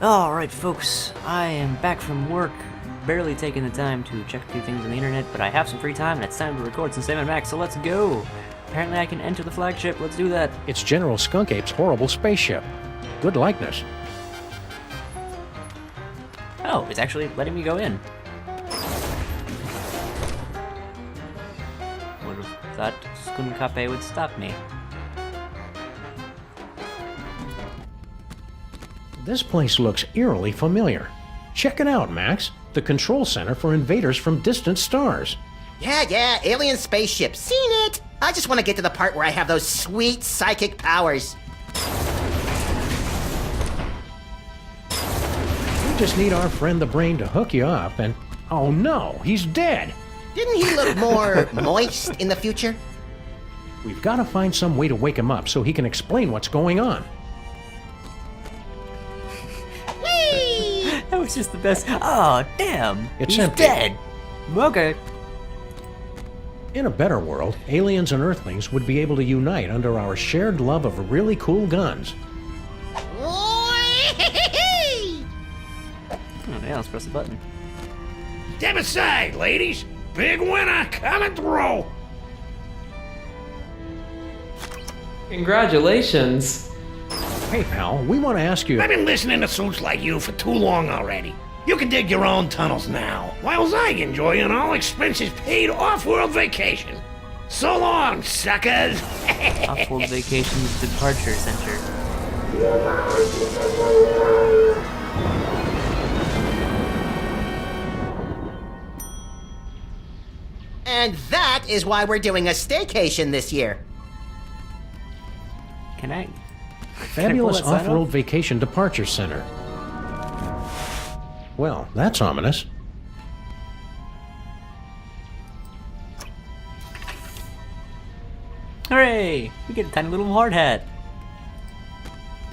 Alright folks, I am back from work, barely taking the time to check a few things on the internet, but I have some free time and it's time to record some Sam & Max, so let's go! Apparently I can enter the flagship, let's do that. It's General Skunkape's horrible spaceship. Good likeness. Oh, it's actually letting me go in. Would have thought Skunkape would stop me. This place looks eerily familiar. Check it out, Max. The control center for invaders from distant stars. Yeah, alien spaceship. Seen it! I just want to get to the part where I have those sweet psychic powers. We just need our friend the Brain to hook you up and... Oh no, he's dead! Didn't he look more moist in the future? We've got to find some way to wake him up so he can explain what's going on. That was just the best. Oh, damn. It's He's empty. dead. Okay. In a better world, aliens and Earthlings would be able to unite under our shared love of really cool guns. Oh, yeah, let's press the button. Step aside, ladies. Big winner coming through. Congratulations. Hey pal, we want to ask you... I've been listening to suits like you for too long already. You can dig your own tunnels now, whilst I enjoy an all-expenses-paid off-world vacation. So long, suckers! Off-world Vacations Departure Center. And that is why we're doing a staycation this year. Can I? Fabulous Can I pull that sign Off-World off? Vacation Departure Center. Well, that's ominous. Hooray! We get a tiny little hard hat.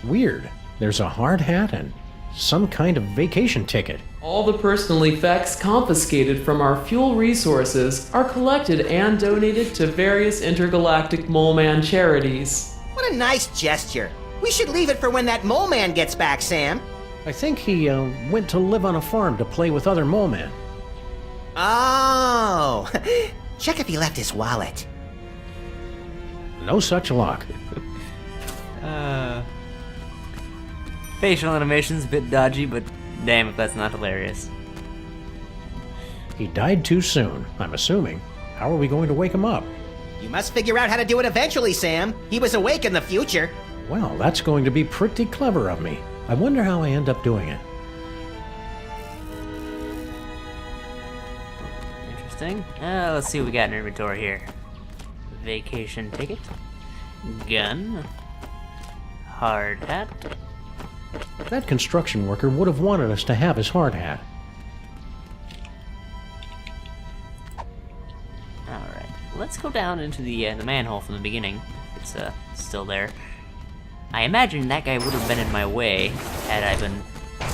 Weird. There's a hard hat and some kind of vacation ticket. All the personal effects confiscated from our fuel resources are collected and donated to various intergalactic mole man charities. What a nice gesture. We should leave it for when that mole man gets back, Sam. I think he went to live on a farm to play with other mole men. Oh. Check if he left his wallet. No such luck. Facial animation's a bit dodgy, but damn if that's not hilarious. He died too soon, I'm assuming. How are we going to wake him up? You must figure out how to do it eventually, Sam. He was awake in the future. Well, that's going to be pretty clever of me. I wonder how I end up doing it. Interesting. Let's see what we got in inventory here. Vacation ticket. Gun. Hard hat. That construction worker would have wanted us to have his hard hat. Alright. Let's go down into the manhole from the beginning. It's still there. I imagine that guy would have been in my way had I been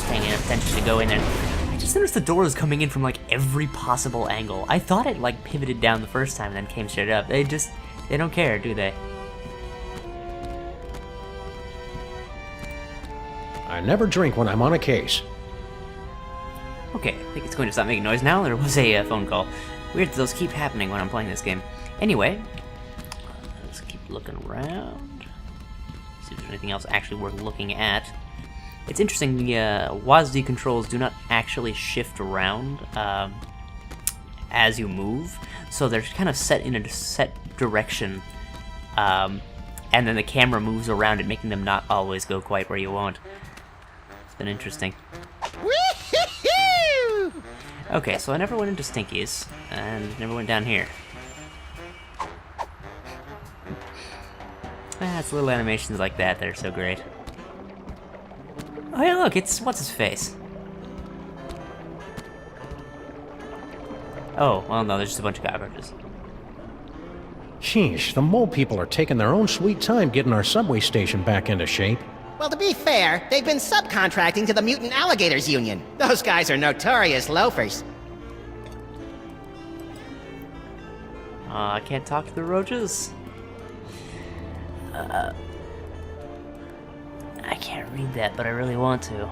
paying attention to go in there. I just noticed the door is coming in from like every possible angle. I thought it like pivoted down the first time and then came straight up. They don't care, do they? I never drink when I'm on a case. Okay, I think it's going to stop making noise now. There was a phone call. Weird that those keep happening when I'm playing this game. Anyway, let's keep looking around. See if there's anything else actually worth looking at. It's interesting, the WASD controls do not actually shift around as you move, so they're kind of set in a set direction, and then the camera moves around it, making them not always go quite where you want. It's been interesting. Woo-hoo-hoo! Okay, so I never went into Stinky's, and never went down here. It's little animations like that that are so great. Oh hey, look, it's what's-his-face. Oh, well no, there's just a bunch of cockroaches. Sheesh, the mole people are taking their own sweet time getting our subway station back into shape. Well, to be fair, they've been subcontracting to the Mutant Alligators Union. Those guys are notorious loafers. I can't talk to the roaches. I can't read that, but I really want to.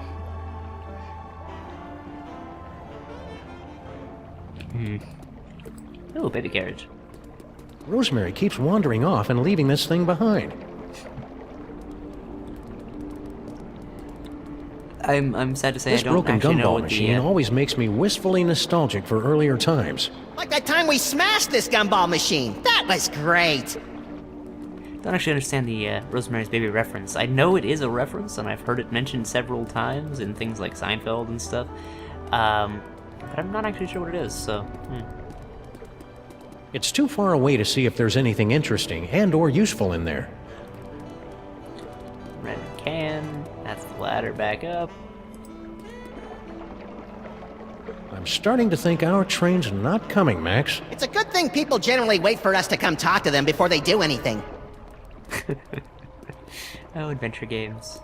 Ooh, baby carriage. Rosemary keeps wandering off and leaving this thing behind. I'm sad to say This I don't broken actually know gumball what machine always makes me wistfully nostalgic for earlier times. Like that time we smashed this gumball machine. That was great. Don't actually understand the Rosemary's Baby reference. I know it is a reference, and I've heard it mentioned several times in things like Seinfeld and stuff. But I'm not actually sure what it is, so... It's too far away to see if there's anything interesting and or useful in there. Red can. That's the ladder back up. I'm starting to think our train's not coming, Max. It's a good thing people generally wait for us to come talk to them before they do anything. Oh, adventure games.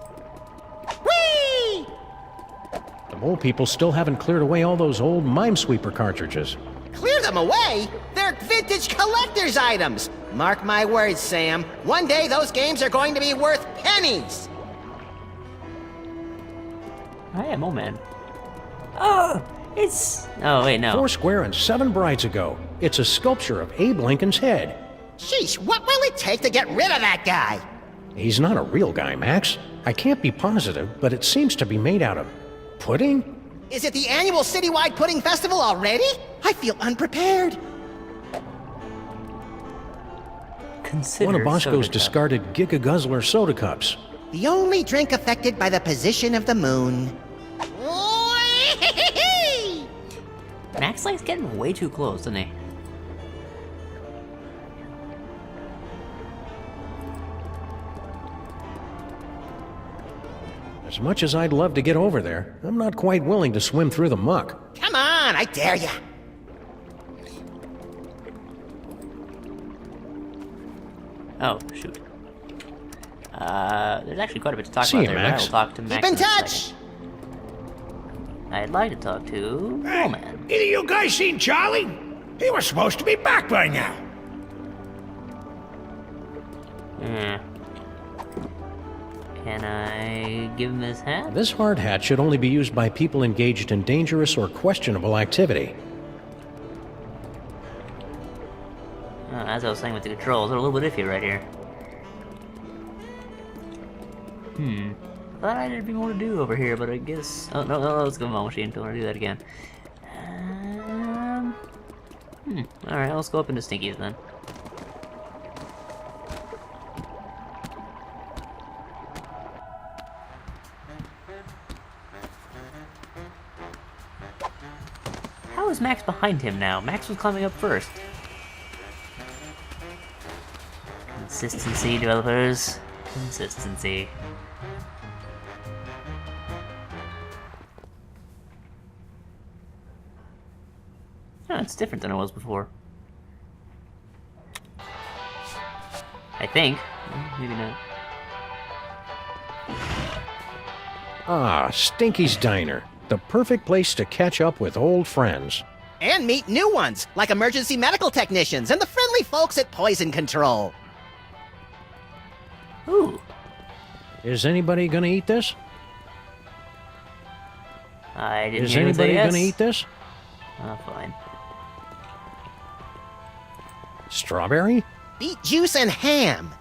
Whee! The mole people still haven't cleared away all those old Minesweeper cartridges. Clear them away? They're vintage collector's items. Mark my words, Sam. One day those games are going to be worth pennies. I am, oh man. Oh, it's... Oh, wait, no. 4 and 7 brides ago. It's a sculpture of Abe Lincoln's head. Sheesh, what will it take to get rid of that guy? He's not a real guy, Max. I can't be positive, but it seems to be made out of pudding? Is it the annual citywide pudding festival already? I feel unprepared. Consider One of soda Bosco's cup. discarded Giga Guzzler soda cups. The only drink affected by the position of the moon. Max likes getting way too close, doesn't he? As much as I'd love to get over there, I'm not quite willing to swim through the muck. Come on, I dare ya. Oh, shoot. There's actually quite a bit to talk See about you, there, but I Max. will talk to Max Keep in a touch. second. I'd like to talk to Roman. Either you guys seen Charlie? He was supposed to be back by now. Can I give him his hat? This hard hat should only be used by people engaged in dangerous or questionable activity. As I was saying with the controls, they're a little bit iffy right here. Thought I had more to do over here, but I guess... Oh, no, let's go to machine. Don't want to do that again. Alright, let's go up into Stinky's then. How is Max behind him now? Max was climbing up first. Consistency, developers. Consistency. Oh, it's different than it was before. I think. Maybe not. Ah, Stinky's Diner. The perfect place to catch up with old friends. And meet new ones, like emergency medical technicians and the friendly folks at Poison Control. Ooh. Is anybody gonna eat this? I didn't Is hear him say anybody yes. gonna eat this? Oh, fine. Strawberry? Beet juice and ham.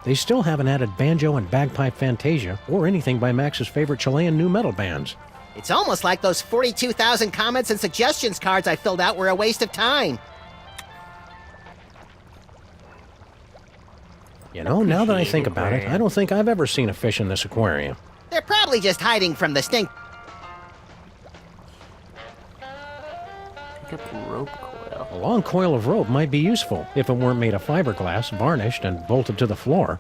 They still haven't added banjo and bagpipe fantasia or anything by Max's favorite Chilean nu metal bands. It's almost like those 42,000 comments and suggestions cards I filled out were a waste of time. You know, now that I think about it, I don't think I've ever seen a fish in this aquarium. They're probably just hiding from the stink. Pick up a rope coil. A long coil of rope might be useful if it weren't made of fiberglass, varnished, and bolted to the floor.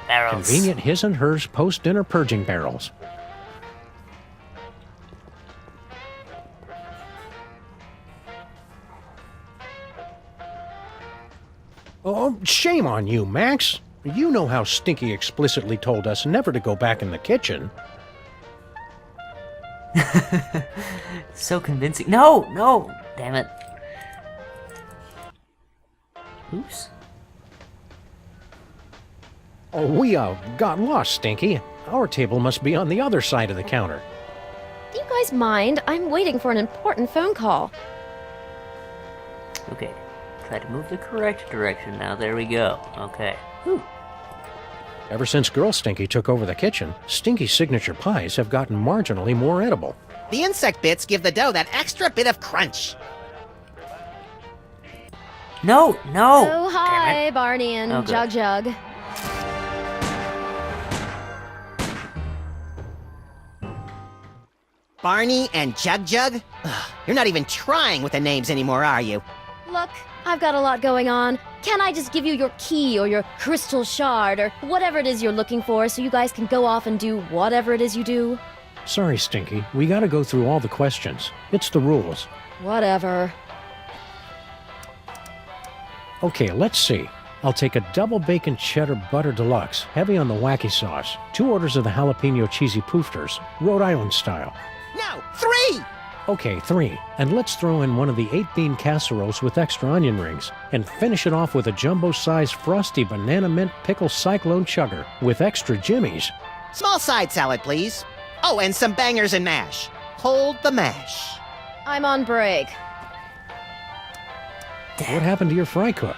Barrels. Convenient his and hers post-dinner purging barrels. Oh, shame on you, Max. You know how Stinky explicitly told us never to go back in the kitchen. So convincing. No, no! Damn it. Oops. Oh, we got lost, Stinky. Our table must be on the other side of the counter. Do you guys mind? I'm waiting for an important phone call. Okay. Try to move the correct direction now. There we go. Okay. Whew. Ever since Girl Stinky took over the kitchen, Stinky's signature pies have gotten marginally more edible. The insect bits give the dough that extra bit of crunch. No! No! Oh, hi, Barney and Oh, good. Jug Jug. Barney and Jug Jug? Ugh, you're not even trying with the names anymore, are you? Look, I've got a lot going on. Can I just give you your key or your crystal shard or whatever it is you're looking for so you guys can go off and do whatever it is you do? Sorry, Stinky. We gotta go through all the questions. It's the rules. Whatever. Okay, let's see. I'll take a double bacon cheddar butter deluxe, heavy on the wacky sauce. 2 orders of the jalapeno cheesy poofters, Rhode Island style. No, 3! Okay, 3. And let's throw in one of the 8-bean casseroles with extra onion rings. And finish it off with a jumbo-sized frosty banana mint pickle cyclone chugger with extra jimmies. Small side salad, please. Oh, and some bangers and mash. Hold the mash. I'm on break. What happened to your fry cook?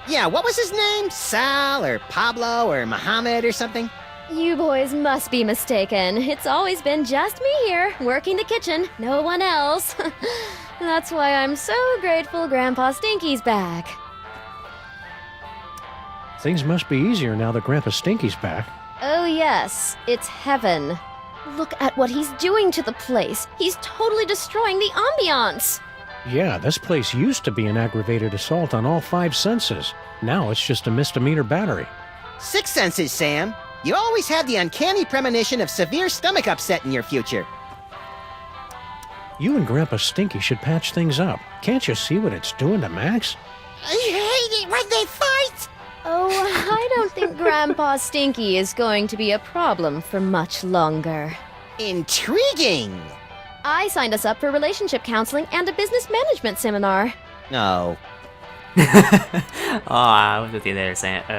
Yeah, what was his name? Sal or Pablo or Mohammed or something? You boys must be mistaken. It's always been just me here, working the kitchen, no one else. That's why I'm so grateful Grandpa Stinky's back. Things must be easier now that Grandpa Stinky's back. Oh yes, it's heaven. Look at what he's doing to the place. He's totally destroying the ambiance. Yeah, this place used to be an aggravated assault on all 5 senses. Now it's just a misdemeanor battery. 6 senses, Sam. You always had the uncanny premonition of severe stomach upset in your future. You and Grandpa Stinky should patch things up. Can't you see what it's doing to Max? I hate it when they fight! Oh, I don't think Grandpa Stinky is going to be a problem for much longer. Intriguing! I signed us up for relationship counseling and a business management seminar. No. Oh, I was with you there,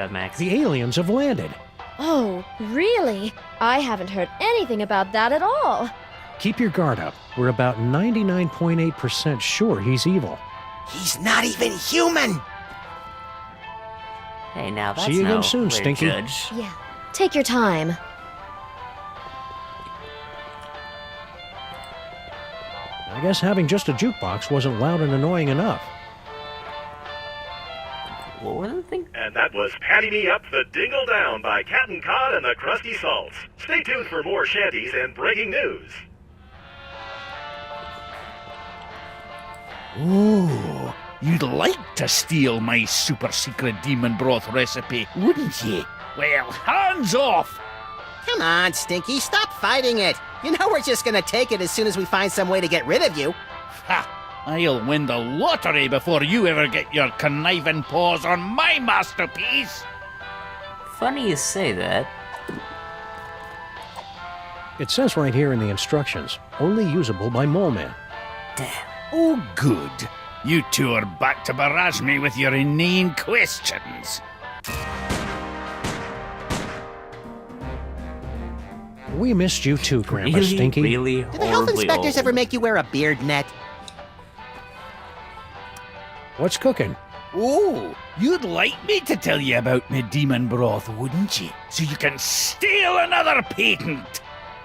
Max. The aliens have landed. Oh, really? I haven't heard anything about that at all. Keep your guard up. We're about 99.8% sure he's evil. He's not even human! Hey, now that's See you again no soon, way to Stinky. judge. Yeah, take your time. I guess having just a jukebox wasn't loud and annoying enough. What were the thing? And that was Patty Me Up the Dingle Down by Captain Cod and the Krusty Salts. Stay tuned for more shanties and breaking news. Ooh, you'd like to steal my super secret demon broth recipe, wouldn't you? Well, hands off! Come on, Stinky, stop fighting it. You know we're just gonna take it as soon as we find some way to get rid of you. Ha! I'll win the lottery before you ever get your conniving paws on my masterpiece! Funny you say that. It says right here in the instructions, only usable by Mole Man. Damn. Oh, good. You two are back to barrage me with your inane questions. We missed you too, Grandpa Really, Stinky. really Did the health horribly inspectors old. ever make you wear a beard net? What's cooking? Oh, you'd like me to tell you about me demon broth, wouldn't you? So you can steal another patent!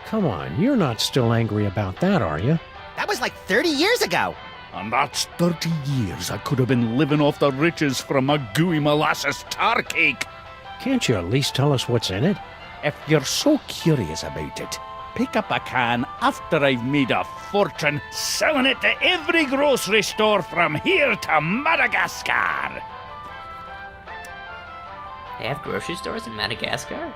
Come on, you're not still angry about that, are you? That was like 30 years ago. And that's 30 years I could have been living off the riches from a gooey molasses tar cake. Can't you at least tell us what's in it? If you're so curious about it, pick up a can after I've made a fortune selling it to every grocery store from here to Madagascar. They have grocery stores in Madagascar?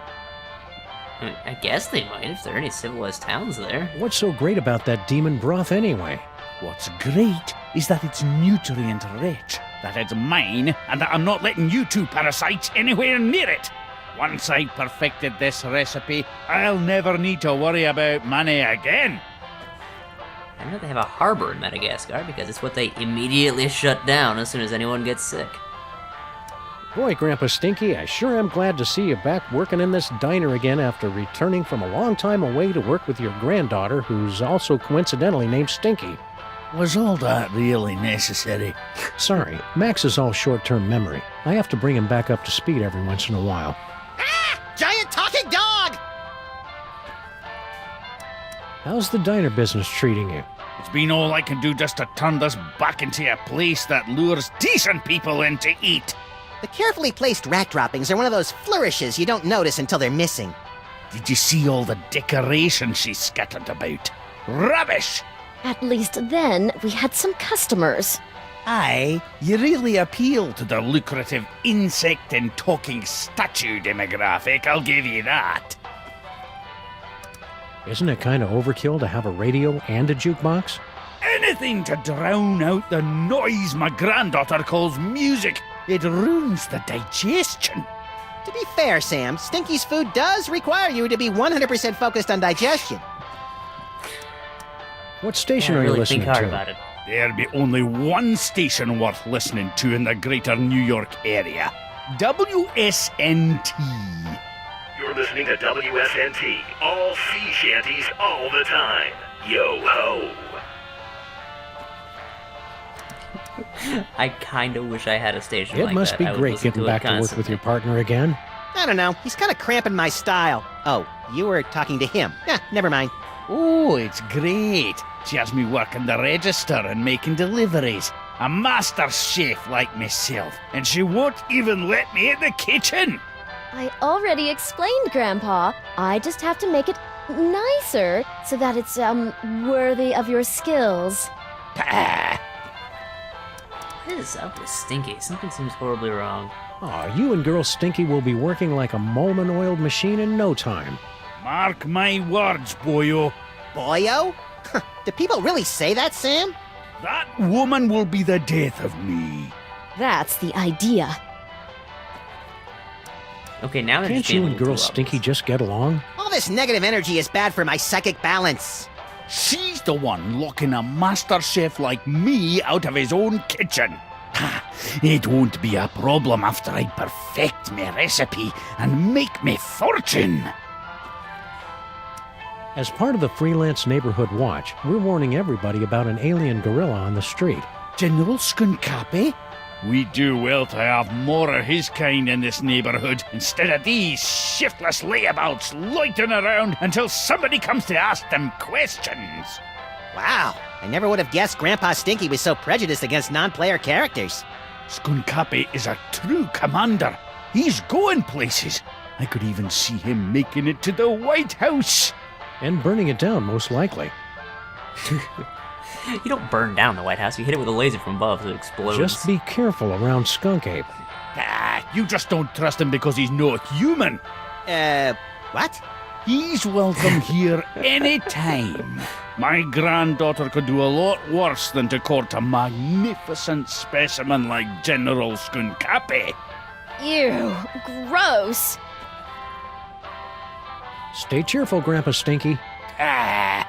I mean, I guess they might if there are any civilized towns there. What's so great about that demon broth anyway? What's great is that it's nutrient rich, that it's mine, and that I'm not letting you two parasites anywhere near it. Once I've perfected this recipe, I'll never need to worry about money again. I know they have a harbor in Madagascar because it's what they immediately shut down as soon as anyone gets sick. Boy, Grandpa Stinky, I sure am glad to see you back working in this diner again after returning from a long time away to work with your granddaughter, who's also coincidentally named Stinky. Was all that really necessary? Sorry, Max is all short-term memory. I have to bring him back up to speed every once in a while. Ah! Giant talking dog! How's the diner business treating you? It's been all I can do just to turn this back into a place that lures decent people in to eat. The carefully placed rat droppings are one of those flourishes you don't notice until they're missing. Did you see all the decoration she scattered about? Rubbish! At least then, we had some customers. Aye, you really appeal to the lucrative insect and talking statue demographic, I'll give you that. Isn't it kind of overkill to have a radio and a jukebox? Anything to drown out the noise my granddaughter calls music. It ruins the digestion. To be fair, Sam, Stinky's food does require you to be 100% focused on digestion. What station Yeah, are you really listening think hard to? about it. There be only one station worth listening to in the greater New York area. WSNT. You're listening to WSNT, all sea shanties all the time. Yo ho! I kind of wish I had a station It like must that. be I would great listen getting it back to work with constantly. your partner again. I don't know, he's kind of cramping my style. Oh, you were talking to him. Never mind. Oh, it's great. She has me working the register and making deliveries. A master chef like myself, and she won't even let me in the kitchen. I already explained, Grandpa. I just have to make it nicer so that it's, worthy of your skills. Pah. What is up with Stinky? Something seems horribly wrong. Aw, you and Girl Stinky will be working like a Molman-oiled machine in no time. Mark my words, boyo. Boyo? Do people really say that, Sam? That woman will be the death of me. That's the idea. Okay, now they're Can't just being you a and little Girl too Stinky obvious. just get along? All this negative energy is bad for my psychic balance. She's the one locking a master chef like me out of his own kitchen. Ha, it won't be a problem after I perfect my recipe and make me fortune. As part of the Freelance Neighborhood Watch, we're warning everybody about an alien gorilla on the street. General Skunkape? We do well to have more of his kind in this neighborhood instead of these shiftless layabouts loitering around until somebody comes to ask them questions. Wow, I never would have guessed Grandpa Stinky was so prejudiced against non-player characters. Skunkape is a true commander. He's going places. I could even see him making it to the White House. And burning it down, most likely. You don't burn down the White House. You hit it with a laser from above so it explodes. Just be careful around Skunkape. Ah, you just don't trust him because he's not human. What? He's welcome here anytime. My granddaughter could do a lot worse than to court a magnificent specimen like General Skunkape. Ew, gross. Stay cheerful, Grandpa Stinky. Ah,